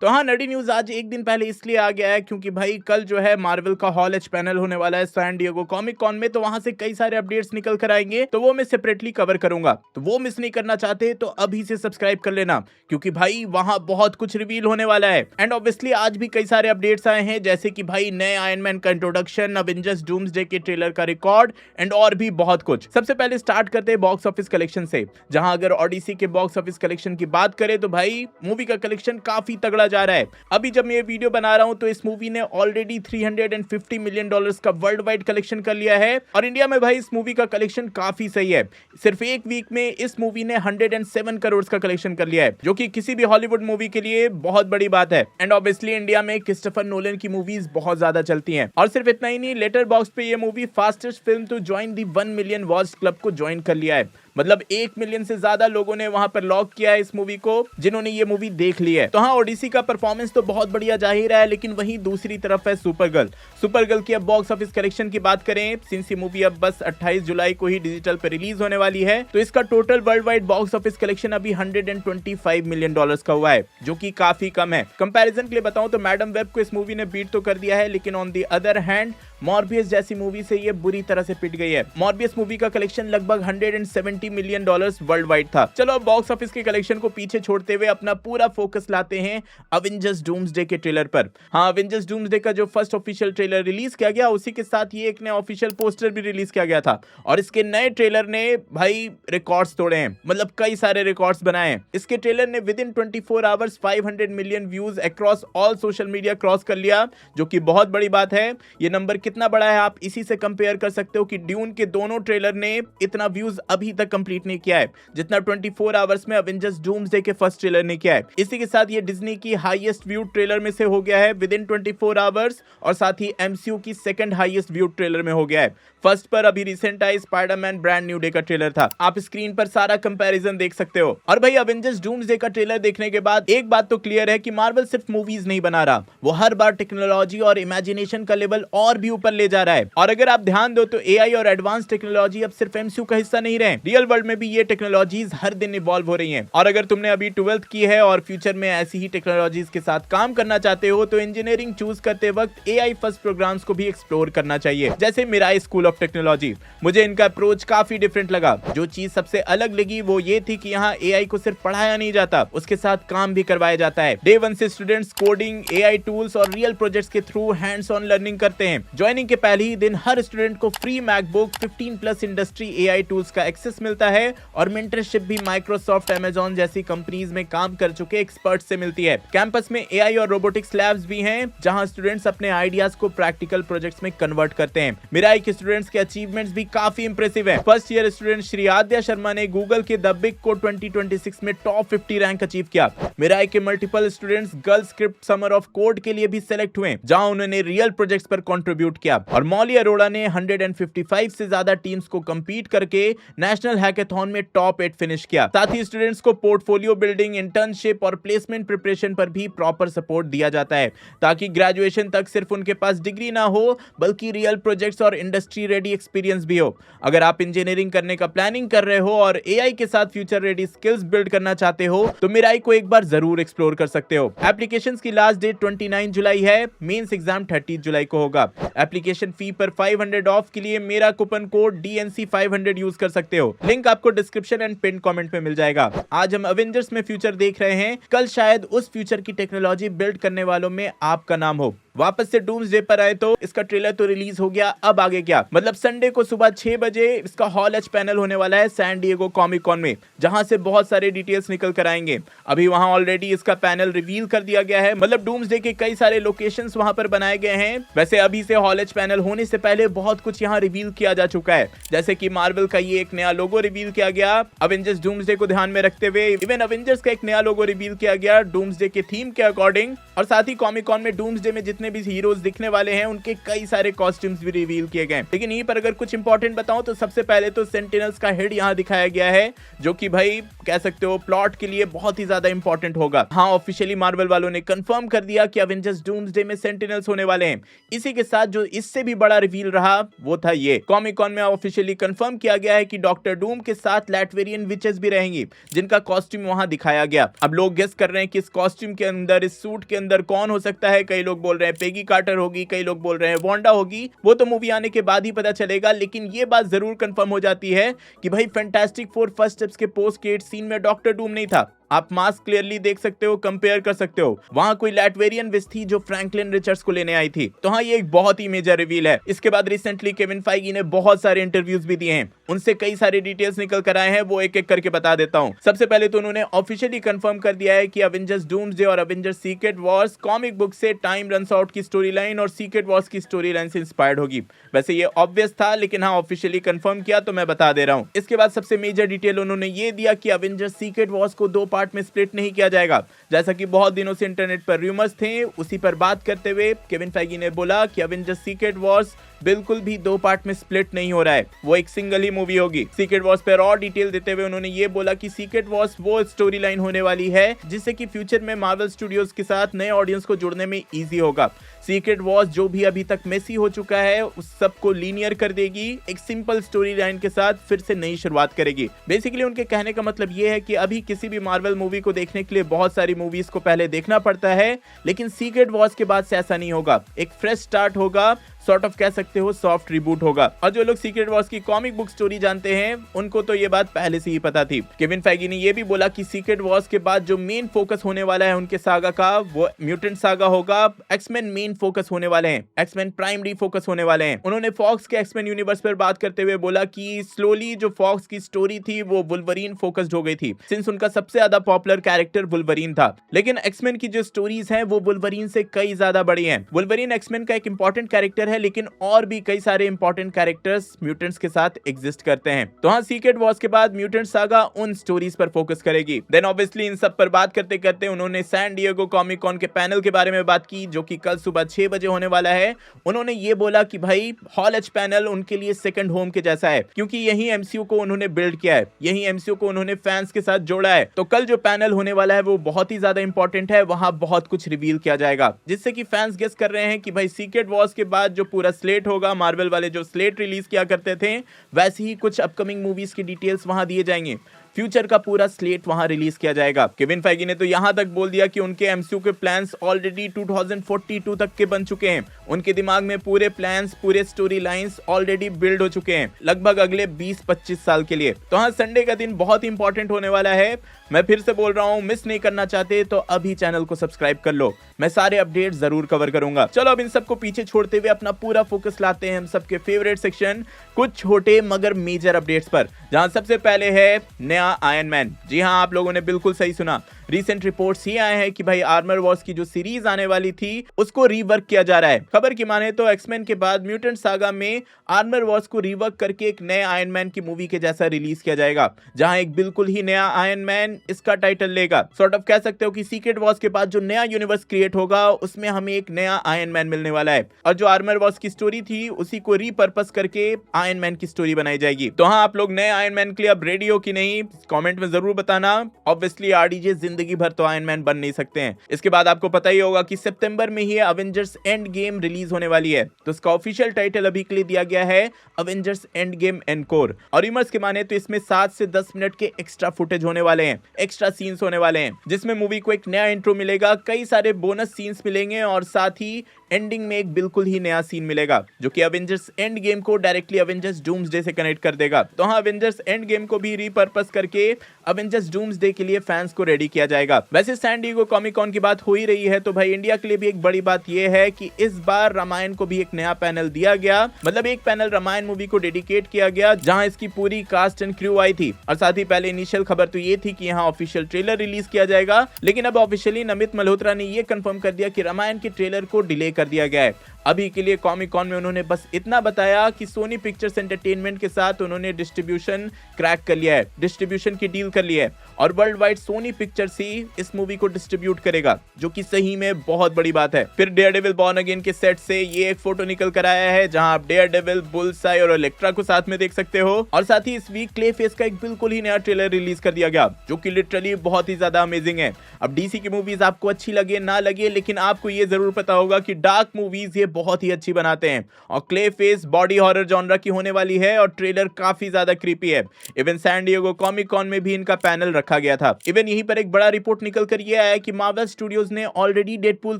तो हाँ, नडी न्यूज़ आज एक दिन पहले इसलिए आ गया है क्योंकि भाई कल जो है मार्वल का हॉल एच पैनल होने वाला है सैन डिएगो कॉमिक कॉन में, तो वहां से कई सारे अपडेट्स निकल कर आएंगे, तो वो मैं सेपरेटली कवर करूंगा। तो वो मिस नहीं करना चाहते तो अभी से सब्सक्राइब कर लेना, क्योंकि भाई वहां बहुत कुछ रिवील होने वाला है। एंड ऑब्वियसली आज भी कई सारे अपडेट्स आए हैं, जैसे कि भाई नए आयरन मैन का इंट्रोडक्शन, अवेंजर्स डूम्सडे के ट्रेलर का रिकॉर्ड एंड और भी बहुत कुछ। सबसे पहले स्टार्ट करते हैं बॉक्स ऑफिस कलेक्शन से, जहां अगर ओडिसी के बॉक्स ऑफिस कलेक्शन की बात करें तो भाई मूवी का कलेक्शन काफी तगड़ा जा रहा है। अभी जब मैं ये वीडियो बना रहा हूं तो इस मूवी ने ऑलरेडी $350 मिलियन का वर्ल्ड वाइड कलेक्शन कर लिया है, और इंडिया में भाई इस मूवी का कलेक्शन काफी सही है। सिर्फ एक वीक में इस मूवी ने 107 करोड़ का कलेक्शन कर लिया है, जो कि किसी भी हॉलीवुड मूवी के लिए बहुत बड़ी बात है। एंड ऑब्वियसली इंडिया में क्रिस्टोफर नोलन की मूवीज बहुत ज्यादा चलती हैं, और सिर्फ इतना ही नहीं, लेटर बॉक्स पे ये movie fastest film to join the 1 million watch club को ज्वाइन कर लिया है। मतलब 1 मिलियन से ज्यादा लोगों ने वहां पर लॉक किया है इस मूवी को, जिन्होंने ये मूवी देख ली है। तो हाँ, ओडिसी का परफॉर्मेंस तो बहुत बढ़िया जा ही रहा है, लेकिन वहीं दूसरी तरफ है सुपरगर्ल की अब बॉक्स ऑफिस कलेक्शन की बात करें, सिंस ये मूवी अब बस 28 जुलाई को ही डिजिटल पे रिलीज होने वाली है, तो इसका total world wide box office collection अभी $125 मिलियन का हुआ है, जो कि काफी कम है। कंपैरिजन के लिए बताऊं तो मैडम वेब को इस मूवी ने बीट तो कर दिया है, लेकिन on the other hand Morbius जैसी मूवी से ये बुरी तरह से पिट गई है। मॉर्बियस मूवी का कलेक्शन लगभग $170 मिलियन वर्ल्ड वाइड था। चलो अब बॉक्स ऑफिस के कलेक्शन को पीछे छोड़ते हुए अपना पूरा फोकस लाते हैं अवेंजर्स डूम्सडे के ट्रेलर पर। हाँ, अवेंजर्स डूम्सडे का जो फर्स्ट ऑफिशियल ट्रेलर रिलीज किया गया, उसी के साथ ये एक नया ऑफिशियल पोस्टर भी रिलीज किया गया था, और इसके नए ट्रेलर ने भाई रिकॉर्ड्स तोड़े हैं, मतलब कई सारे रिकॉर्ड्स बनाए हैं। इसके ट्रेलर ने with in 24 hours 500 million views across all social media cross कर लिया, जो कि बहुत बड़ी बात है। ये नंबर कितना बड़ा है आप इसी से कंपेयर कर सकते हो कि ड्यून के दोनों ट्रेलर ने इतना व्यूज अभी तक कंप्लीट नहीं किया है, जितना 24 आवर्स में अवेंजर्स डूम्सडे के फर्स्ट ट्रेलर ने किया है। इसी के साथ ये डिज्नी की हाईएस्ट व्यूड ट्रेलर में से हो गया है विद इन 24 आवर्स, और साथ ही एमसीयू की सेकंड हाईएस्ट व्यूड ट्रेलर में हो गया है। फर्स्ट पर अभी रिसेंट आई स्पाइडरमैन ब्रांड न्यू डे का ट्रेलर था। आप स्क्रीन पर सारा कंपैरिजन देख सकते हो। और भाई अवेंजर्स डूम्सडे का ट्रेलर देखने के बाद एक बात तो क्लियर है कि मार्वल सिर्फ मूवीज नहीं बना रहा, वो हर बार टेक्नोलॉजी और इमेजिनेशन का लेवल और भी ऊपर ले जा रहा है। और अगर आप ध्यान दो तो एआई और एडवांस टेक्नोलॉजी अब सिर्फ एमसीयू का हिस्सा नहीं रहे, रियल वर्ल्ड में भी ये टेक्नोलॉजीज हर दिन इवॉल्व हो रही हैं। और अगर तुमने अभी 12th की है और फ्यूचर में ऐसी ही टेक्नोलॉजीज के साथ काम करना चाहते हो, तो इंजीनियरिंग चूज करते वक्त एआई फर्स्ट प्रोग्राम्स को भी एक्सप्लोर करना चाहिए, जैसे मिराई स्कूल ऑफ टेक्नोलॉजी। मुझे इनका अप्रोच काफी डिफरेंट लगा। जो चीज सबसे अलग लगी वो ये थी कि यहाँ एआई को सिर्फ पढ़ाया नहीं जाता, उसके साथ काम भी करवाया जाता है। डे 1 से स्टूडेंट्स कोडिंग, एआई टूल्स और रियल प्रोजेक्ट्स के थ्रू हैंड्स ऑन लर्निंग करते हैं। ज्वाइनिंग के पहले ही दिन हर स्टूडेंट को free MacBook, 15+ industry AI tools का एक्सेस मिलता है, और मेंटरशिप भी माइक्रोसॉफ्ट, अमेजॉन जैसी कंपनीज में काम कर चुके एक्सपर्ट से मिलती है। कैंपस में एआई और रोबोटिक्स लैब्स भी हैं, जहां स्टूडेंट्स अपने आइडियाज को प्रैक्टिकल प्रोजेक्ट्स में कन्वर्ट करते हैं। मिराई के स्टूडेंट्स के अचीवमेंट्स भी काफी इंप्रेसिव है। फर्स्ट ईयर स्टूडेंट श्री आद्या शर्मा ने गूगल के द बिग कोड 2026 में टॉप 50 रैंक अचीव किया। मिराई के multiple students girl script summer of code के लिए भी सिलेक्ट हुए, जहां उन्होंने रियल प्रोजेक्ट्स पर कंट्रीब्यूट किया। और मौली अरोड़ा ने 155 से ज्यादा टीम्स को कंपीट करके नेशनल हैकाथॉन में टॉप 8 फिनिश किया। साथ ही स्टूडेंट्स को पोर्टफोलियो बिल्डिंग, इंटर्नशिप और प्लेसमेंट प्रिपरेशन पर भी प्रॉपर सपोर्ट दिया जाता है, ताकि ग्रेजुएशन तक सिर्फ उनके पास डिग्री ना हो, बल्कि रियल प्रोजेक्ट्स और इंडस्ट्री रेडी एक्सपीरियंस भी हो। अगर आप इंजीनियरिंग करने का प्लानिंग कर रहे हो और एआई के साथ फ्यूचर रेडी स्किल्स बिल्ड करना चाहते हो, तो मिराई को एक बार जरूर एक्सप्लोर कर सकते हो। एप्लीकेशंस की लास्ट डेट 29 जुलाई है, मेंस एग्जाम 30 जुलाई को होगा। एप्लीकेशन फी पर 500 ऑफ के लिए मेरा कूपन कोड DNC500 यूज कर सकते हो। लिंक आपको डिस्क्रिप्शन एंड पिन कमेंट में मिल जाएगा। आज हम अवेंजर्स में फ्यूचर देख रहे हैं, कल शायद उस फ्यूचर की टेक्नोलॉजी बिल्ड करने वालों में आपका नाम हो। वापस से डूम्सडे पर आए तो इसका ट्रेलर तो रिलीज हो गया, अब आगे क्या? मतलब संडे को सुबह 6 बजे इसका हॉल एच पैनल होने वाला है सैन डिएगो कॉमिक कॉन में, जहां से बहुत सारे डिटेल्स निकल कर आएंगे। अभी वहां ऑलरेडी इसका पैनल रिवील कर दिया गया है, मतलब डूम्सडे के कई सारे लोकेशंस वहां पर बनाए गए हैं। वैसे अभी से हॉल एच पैनल होने से पहले बहुत कुछ यहाँ रिवील किया जा चुका है, जैसे कि मार्वल का ये एक नया लोगो रिवील किया गया अवेंजर्स डूम्सडे को ध्यान में रखते हुए। इवन अवेंजर्स का एक नया लोगो रिवील किया गया डूम्सडे के थीम के अकॉर्डिंग, और साथ ही कॉमिक कॉन में डूम्सडे में जितने भी हीरोज दिखने वाले हैं उनके कई सारे कॉस्ट्यूम्स भी रिवील किए गए। लेकिन यहीं पर अगर कुछ इंपॉर्टेंट बताऊं तो सबसे पहले तो सेंटिनल्स का हेड यहाँ दिखाया गया है, जो कि भाई कह सकते हो प्लॉट के लिए बहुत ही ज्यादा इंपॉर्टेंट होगा। हाँ, ऑफिशियली मार्वल वालों ने कंफर्म कर दिया कि एवेंजर्स डूम्सडे में सेंटिनल्स होने वाले हैं। इसी के साथ जो इससे भी बड़ा रिवील रहा वो था ये, कॉमिक कॉन में ऑफिशियली कंफर्म किया गया है कि डॉक्टर डूम के साथ लैटवेरियन विचेस भी रहेंगी, जिनका कॉस्ट्यूम वहां दिखाया गया। अब लोग गेस कर रहे हैं कि इस कॉस्ट्यूम के अंदर, इस सूट के अंदर कौन हो सकता है। कई लोग बोल रहे हैं पेगी कार्टर होगी, कई लोग बोल रहे हैं वांडा होगी। वो तो मूवी आने के बाद ही पता चलेगा, लेकिन ये बात जरूर कंफर्म हो जाती है कि भाई फैंटास्टिक फोर फर्स्ट स्टेप्स के पोस्ट क्रेडिट सीन में डॉक्टर डूम नहीं था। आप मास्क क्लियरली देख सकते हो, कंपेयर कर सकते हो। वहां कोई लैटवेरियन विच थी जो फ्रैंकलिन रिचर्ड्स को लेने आई थी। तो हाँ, ये एक बहुत ही मेजर रिवील है। इसके बाद रिसेंटली केविन फाइगी ने बहुत सारे इंटरव्यूज भी दिए हैं, उनसे कई सारे डिटेल्स निकल कर आए हैं, वो एक एक करके बता देता हूं। सबसे पहले तो उन्होंने ऑफिशियली कंफर्म कर दिया है कि एवेंजर्स डूम्सडे और Avengers secret Wars comic book से टाइम रन्स आउट की स्टोरी लाइन और सीक्रेट वॉर्स की स्टोरी लाइन से इंस्पायर्ड होगी। वैसे ये ऑब्वियस था, लेकिन हाँ ऑफिशियली कंफर्म किया तो मैं बता दे रहा हूं। इसके बाद सबसे मेजर डिटेल उन्होंने ये दिया कि एवेंजर्स सीक्रेट वॉर्स को 2 पार्ट में स्प्लिट नहीं किया जाएगा, जैसा कि बहुत दिनों से इंटरनेट पर रूमर्स थे। उसी पर बात करते हुए केविन फाइगी ने बोला कि एवेंजर्स सीक्रेट वॉर्स बिल्कुल भी 2 पार्ट में स्प्लिट नहीं हो रहा है, वो एक सिंगल ही मूवी होगी। सीक्रेट वॉर्स पर और डिटेल देते हुए उन्होंने ये बोला कि सीक्रेट वॉर्स वो स्टोरी लाइन होने वाली है जिससे कि फ्यूचर में मार्वल स्टूडियोज के साथ नए ऑडियंस को जुड़ने में इजी होगा। सीक्रेट वॉर्स जो भी अभी तक मेसी हो चुका है उस सबको लीनियर कर देगी, एक सिंपल स्टोरी लाइन के साथ फिर से नई शुरुआत करेगी। बेसिकली उनके कहने का मतलब ये है कि अभी किसी भी मार्वल मूवी को देखने के लिए बहुत सारी मूवीज को पहले देखना पड़ता है, लेकिन सीक्रेट वॉर्स के बाद से ऐसा नहीं होगा। एक फ्रेश स्टार्ट होगा, सॉर्ट ऑफ कह सकते हो सॉफ्ट रिबूट होगा। और जो लोग सीक्रेट वॉर्स की कॉमिक बुक स्टोरी जानते हैं उनको तो ये बात पहले से ही पता थी। केविन फाइगी ने ये भी बोला कि सीक्रेट वॉर्स के बाद जो मेन फोकस होने वाला है उनके सागा का, वो म्यूटेंट सागा होगा। एक्समैन मेन फोकस होने वाले हैं, एक्समैन प्राइमरी फोकस होने वाले हैं। उन्होंने फॉक्स के एक्समैन यूनिवर्स पर बात करते हुए बोला कि स्लोली जो फॉक्स की स्टोरी थी वो वुल्वरीन फोकस्ड हो गई थी, सिंस उनका सबसे ज्यादा पॉपुलर कैरेक्टर वुल्वरीन था। लेकिन एक्समैन की जो स्टोरीज हैं वो वुल्वरीन से कई ज्यादा बड़ी हैं। वुल्वरीन एक्समैन का एक इंपॉर्टेंट कैरेक्टर है, लेकिन और भी कई सारे इंपॉर्टेंट कैरेक्टर्स म्यूटेंट्स के साथ एग्जिस्ट करते हैं। तो हाँ, सीक्रेट वॉर्स के बाद म्यूटेंट सागा उन स्टोरीज पर फोकस करेगी। देन ऑब्वियसली इन सब पर बात करते करते उन्होंने सैन डिएगो कॉमिक कॉन के पैनल के बारे में बात की, जो कि कल सुबह 6 बजे होने वाला है। उन्होंने ये बोला कि भाई हॉल एच पैनल उनके लिए सेकंड होम के जैसा है, क्योंकि यही एमसीयू को उन्होंने बिल्ड किया है, यही एमसीयू को उन्होंने फैंस के साथ जोड़ा है। तो कल जो पैनल होने वाला है वो बहुत ही ज्यादा इंपॉर्टेंट है, वहां बहुत कुछ रिवील किया जाएगा, जिससे कि फैंस गेस कर रहे हैं कि भाई सीक्रेट वॉर्स के बाद जो पूरा स्लेट होगा, मार्वल वाले जो स्लेट रिलीज किया करते थे वैसे ही कुछ अपकमिंग मूवीज की डिटेल्स वहां दिए जाएंगे। फ्यूचर का पूरा स्लेट वहां रिलीज किया जाएगा। केविन फाइगी ने तो यहां तक बोल दिया कि उनके एमसीयू के प्लान्स ऑलरेडी 2042 तक के बन चुके हैं। उनके दिमाग में पूरे प्लान्स, पूरे स्टोरी लाइंस ऑलरेडी बिल्ड हो चुके हैं, लगभग अगले 20-25 साल के लिए। तो हाँ, संडे का दिन बहुत ही इंपॉर्टेंट होने वाला है। मैं फिर से बोल रहा हूँ, मिस नहीं करना चाहते तो अभी चैनल को सब्सक्राइब कर लो, मैं सारे अपडेट जरूर कवर करूंगा। चलो अब इन सबको पीछे छोड़ते हुए अपना पूरा फोकस लाते हैं हम सबके फेवरेट सेक्शन, कुछ छोटे मगर मेजर अपडेट्स पर, जहां सबसे पहले है नया आयरन मैन। जी हाँ, आप लोगों ने बिल्कुल सही सुना। रिसेंट रिपोर्ट्स ये आए हैं कि भाई आर्मर वॉर्स की जो सीरीज आने वाली थी उसको रीवर्क किया जा रहा है। खबर की माने तो एक्समैन के बाद म्यूटेंट सागा में आर्मर वॉर्स को रीवर्क करके एक नए आयरन मैन की मूवी के जैसा रिलीज किया जाएगा, जहां एक बिल्कुल ही नया आयरन मैन इसका टाइटल लेगा। सॉर्ट ऑफ कह सकते हो कि सीक्रेट वॉर्स के बाद जो नया यूनिवर्स क्रिएट होगा उसमें हमें एक नया आयरन मैन मिलने वाला है, और जो आर्मर वॉर्स की स्टोरी थी उसी को रीपर्पस करके आयरन मैन की स्टोरी बनाई जाएगी। तो हाँ, आप लोग नए आयरन मैन के लिए अब रेडी हो कि नहीं, कमेंट में जरूर बताना। ऑब्वियसली आरडीजे जिंदगी भर तो आयरन मैन बन नहीं सकते हैं। इसके बाद आपको पता ही होगा कि सितंबर में ही अवेंजर्स एंड गेम रिलीज होने वाली है, तो इसका ऑफिशियल टाइटल अभी के लिए दिया गया है अवेंजर्स एंड गेम एनकोर। और रिमर्स के माने तो इसमें 7 से 10 मिनट के एक्स्ट्रा फुटेज होने वाले हैं, एक्स्ट्रा सीन्स होने वाले हैं, जिसमें मूवी को एक नया इंट्रो मिलेगा, कई सारे बोनस सीन्स मिलेंगे और साथ ही एंडिंग में एक बिल्कुल ही नया सीन मिलेगा जो कि अवेंजर्स एंड गेम को डायरेक्टली अवेंजर्स डूम्सडे से कनेक्ट कर देगा। तो हाँ, अवेंजर्स एंड गेम को भी रीपर्पस करके अवेंजर्स डूम्सडे के लिए फैंस को रेडी किया जाएगा। वैसे सैन डिएगो कॉमिक कॉन की बात हो ही रही है, तो भाई इंडिया के लिए भी एक बड़ी बात यह है कि इस बार रामायण को भी एक नया पैनल दिया गया, मतलब एक पैनल रामायण मूवी को डेडिकेट किया गया, जहां इसकी पूरी कास्ट एंड क्रू आई थी। और साथ ही पहले इनिशियल खबर तो ये थी कि यहाँ ऑफिशियल ट्रेलर रिलीज किया जाएगा, लेकिन अब ऑफिशियली नमित मल्होत्रा ने यह कंफर्म कर दिया कि रामायण के ट्रेलर को डिले कर दिया गया है। अभी के लिए कॉमिक कॉन में उन्होंने बस इतना बताया कि सोनी पिक्चर्स एंटरटेनमेंट के साथ उन्होंने डिस्ट्रीब्यूशन क्रैक कर लिया है। डिस्ट्रीब्यूशन डिस्ट्रीब्यूशन की डील कर ली है और वर्ल्ड वाइड सोनी पिक्चर्स ही इस मूवी को डिस्ट्रीब्यूट करेगा, जो कि सही में बहुत बड़ी बात है। फिर डेयरडेविल बॉर्न अगेन के सेट से ये एक फोटो निकल कर आया है जहां आप डेयरडेविल, बुलसाई और इलेक्ट्रा को साथ में देख सकते हो। और साथ ही इस वीक क्लेफेस का एक बिल्कुल ही नया ट्रेलर रिलीज कर दिया गया, जो कि लिटरली बहुत ही ज्यादा अमेजिंग है। अब डीसी की मूवीज आपको अच्छी लगे ना लगे, लेकिन आपको ये जरूर पता होगा कि डार्क मूवीज ये बहुत ही अच्छी बनाते हैं और क्लेफेस बॉडी हॉरर जॉनरा की होने वाली है और ट्रेलर काफी ज्यादा क्रीपी है। Even San Diego Comic Con में भी इनका पैनल रखा गया था। इवन यहीं पर एक बड़ा रिपोर्ट निकल कर ये आया कि मार्वल स्टूडियोज ने ऑलरेडी डेडपूल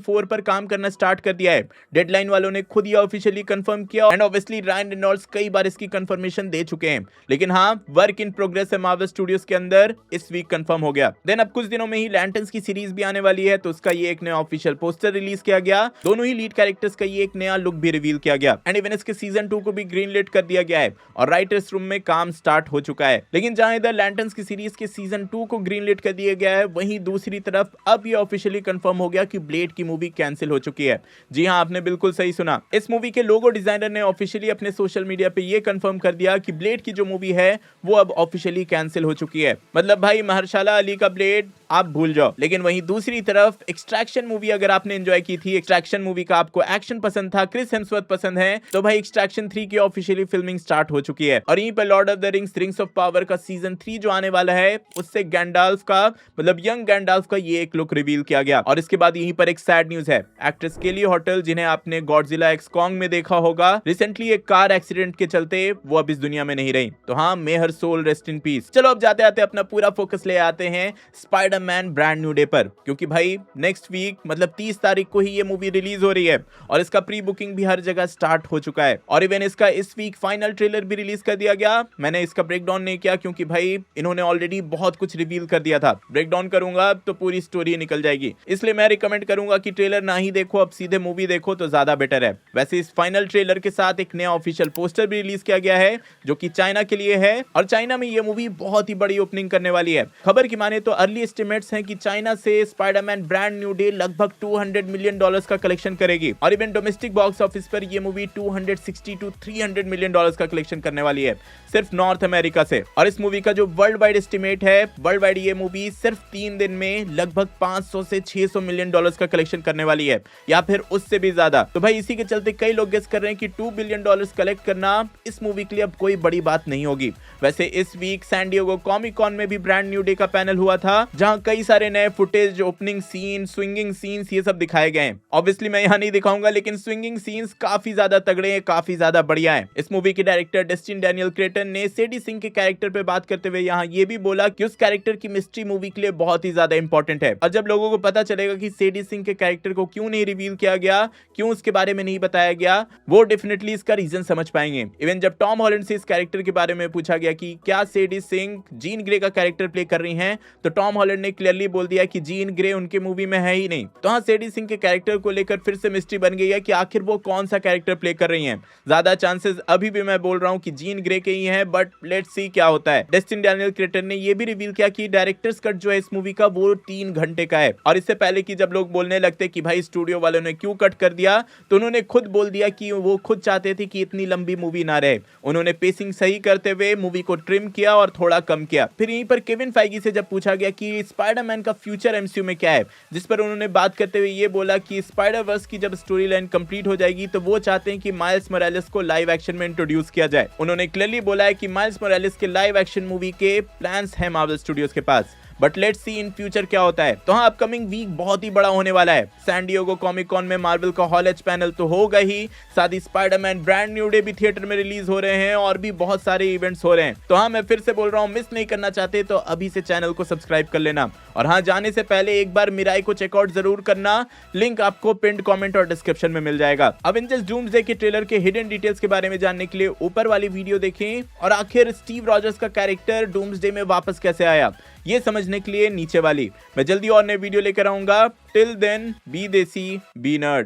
4 पर काम करना स्टार्ट कर दिया है। डेडलाइन वालों ने खुद ये ऑफिशियली कंफर्म किया एंड ऑब्वियसली रायन रेनॉल्ड्स कई बार इसकी कंफर्मेशन दे चुके हैं, लेकिन हाँ, वर्क इन प्रोग्रेस है मार्वल स्टूडियोज के अंदर, इस वीक कंफर्म हो गया। देन अब कुछ दिनों में ही लैंटर्न्स की सीरीज भी आने वाली है, तो उसका ये एक नया ऑफिशियल पोस्टर रिलीज किया गया। दोनों ही लीड कैरेक्टर्स का ये एक नया लुक भी रिवील किया गया एंड इवन इसके सीजन 2 को भी ग्रीन लिट कर दिया गया है और राइटर्स रूम में काम स्टार्ट हो चुका है। लेकिन जहां इधर लैंटर्न्स की सीरीज के सीजन 2 को ग्रीन लिट कर दिया गया है, वहीं दूसरी तरफ अब ये ऑफिशियली कंफर्म हो गया कि ब्लेड की मूवी कैंसिल हो चुकी है। जी हां, आपने बिल्कुल सही सुना। इस मूवी के लोगो डिजाइनर ने ऑफिशियली अपने सोशल मीडिया पे ये कंफर्म कर दिया कि ब्लेड की जो मूवी है वो अब ऑफिशियली कैंसिल हो चुकी है। मतलब भाई महर्शाला अली का ब्लेड आप भूल जाओ। लेकिन वहीं दूसरी तरफ एक्सट्रैक्शन मूवी अगर आपने एंजॉय की थी, एक्सट्रैक्शन मूवी का आपको एक्शन पसंद था, क्रिस हेम्सवर्थ पसंद है, तो भाई एक्सट्रैक्शन 3 की ऑफिशियली फिल्मिंग स्टार्ट हो चुकी है। और यहीं पर Lord of the rings of power का सीजन 3 जो आने वाला है, उससे गैंडाल्फ का मतलब यंग गैंडाल्फ का ये एक लुक रिवील किया गया। और इसके बाद यहीं पर एक सैड न्यूज है। एक्ट्रेस केली होटल, जिन्हें आपने गॉडजिला एक्स कॉन्ग में देखा होगा, रिसेंटली एक कार एक्सीडेंट के चलते वो अब इस दुनिया में नहीं रही। तो हाँ, मे हर सोल रेस्ट इन पीस। चलो अब जाते आते अपना पूरा फोकस ले आते हैं स्पाइडरमैन ब्रांड न्यू डे पर, क्योंकि भाई नेक्स्ट वीक मतलब 30 तारीख को ही ये मूवी रिलीज हो रही है और इसका प्री बुकिंग भी हर जगह स्टार्ट हो चुका है। और इवन इसका इस वीक फाइनल ट्रेलर भी रिलीज कर दिया गया। मैंने इसका ब्रेकडाउन नहीं किया क्योंकि भाई इन्होंने ऑलरेडी बहुत कुछ रिवील कर दिया था। ब्रेकडाउन करूंगा तो पूरी स्टोरी निकल जाएगी, इसलिए मैं रिकमेंड करूंगा कि ट्रेलर ना ही देखो, अब सीधे मूवी देखो तो ज्यादा बेटर है। वैसे इस फाइनल ट्रेलर के साथ एक नया ऑफिशियल पोस्टर भी रिलीज किया गया है, जो कि चाइना के लिए है और चाइना में ये मूवी बहुत ही बड़ी ओपनिंग करने वाली है। खबर की माने तो अर्ली एस्टिमेट्स हैं कि चाइना से स्पाइडरमैन ब्रांड न्यू डे लगभग $200 मिलियन का कलेक्शन करेगी और इवन डोमेस्टिक बॉक्स ऑफिस पर ये मूवी 260 to 300 मिलियन का कलेक्शन करने वाली है सिर्फ नॉर्थ अमेरिका से। और इस मूवी का जो वर्ल्ड वाइड एस्टिमेट है, वर्ल्ड वाइड ये मूवी सिर्फ 3 दिन में लगभग 500 से 600 मिलियन का कलेक्शन करने वाली है, या फिर उससे भी ज्यादा। तो भाई इसी के चलते कई लोग गेस कर रहे हैं कि $2 बिलियन कलेक्ट करना इस मूवी के लिए अब कोई बड़ी बात नहीं होगी। वैसे इस week San Diego Comic Con में भी ब्रांड न्यू डे का पैनल हुआ था, जहां कई सारे नए footage, opening scene, swinging scenes ये सब दिखाए गए हैं। ऑब्वियसली मैं यहां नहीं दिखाऊंगा, लेकिन स्विंगिंग सीन्स काफी ज्यादा तगड़े हैं, काफी ज्यादा बढ़िया हैं। इस मूवी के डायरेक्टर डस्टिन डैनियल क्रेटन ने सेडी सिंह के कैरेक्टर पे बात करते हुए यहां ये भी बोला कि उस कैरेक्टर की मिस्ट्री मूवी के लिए बहुत ही ज्यादा इंपॉर्टेंट है। और जब लोगों को पता चलेगा कि सेडी सिंह के कैरेक्टर को क्यों नहीं रिवील किया गया, क्यों उसके बारे में नहीं बताया गया, वो डेफिनेटली इसका रीजन समझ पाएंगे। इवन जब टॉम हॉलैंड से इस कैरेक्टर के बारे में पूछा गया कि क्या सेडी सिंह जीन ग्रे का कैरेक्टर प्ले कर रही हैं, तो टॉम हॉलैंड ने क्लियरली बोल दिया कि जीन ग्रे उनके मूवी में है ही नहीं। तो हाँ, सेडी सिंह के कैरेक्टर को लेकर फिर से मिस्ट्री बन गई है कि आखिर वो कौन सा कैरेक्टर प्ले कर रही हैं। ज्यादा चांसेस अभी भी मैं बोल रहा हूं कि जीन ग्रे के ही हैं, बट लेट्स सी क्या होता है। डस्टिन डैनियल क्रेटन ने ये भी रिवील किया कि डायरेक्टर्स कट जो है इस मूवी का वो 3 घंटे का है। और इससे पहले कि जब लोग बोलने लगते कि भाई स्टूडियो वालों ने क्यों कट कर दिया, तो उन्होंने खुद बोल दिया कि वो खुद चाहते थे कि इतनी लंबी मूवी ना रहे। उन्होंने पेसिंग सही करते हुए मूवी को ट्रिम किया और थोड़ा कम किया। फिर यहीं पर केविन फाइगी से जब पूछा गया कि स्पाइडरमैन का फ्यूचर एमसीयू में क्या है, जिस पर उन्होंने बात करते हुए ये बोला कि स्पाइडर वर्स की जब स्टोरी लाइन कंप्लीट हो जाएगी तो वो चाहते हैं कि माइल्स मोरालेस को लाइव एक्शन में इंट्रोड्यूस किया जाए। उन्होंने क्लियरली बोला है कि माइल्स मोरालेस के लाइव एक्शन मूवी के प्लान्स हैं मार्वल स्टूडियोज के पास, but let's see in future क्या होता है। तो हाँ, अपकमिंग वीक बहुत ही बड़ा होने वाला है। सैन डिएगो कॉमिक कॉन में मार्वल का हॉल एच पैनल तो होगा ही, साथ ही स्पाइडरमैन ब्रांड न्यू डे भी थिएटर में रिलीज हो रहे हैं और भी बहुत सारे इवेंट्स हो रहे हैं। तो हाँ, मैं फिर से बोल रहा हूँ, मिस नहीं करना चाहते तो अभी से चैनल को सब्सक्राइब कर लेना। और हाँ, जाने से पहले एक बार मिराई को चेकआउट जरूर करना, लिंक आपको पिंड कॉमेंट और डिस्क्रिप्शन में मिल जाएगा। अवेंजर्स डूम्सडे के ट्रेलर के हिडन डिटेल्स के बारे में जानने के लिए ऊपर वाली वीडियो देखें, और आखिर स्टीव रॉजर्स का कैरेक्टर डूम्सडे में वापस कैसे आया ये समझने के लिए नीचे वाली मैं जल्दी और नई वीडियो लेकर आऊंगा। टिल देन, बी देसी, बी नर्ड।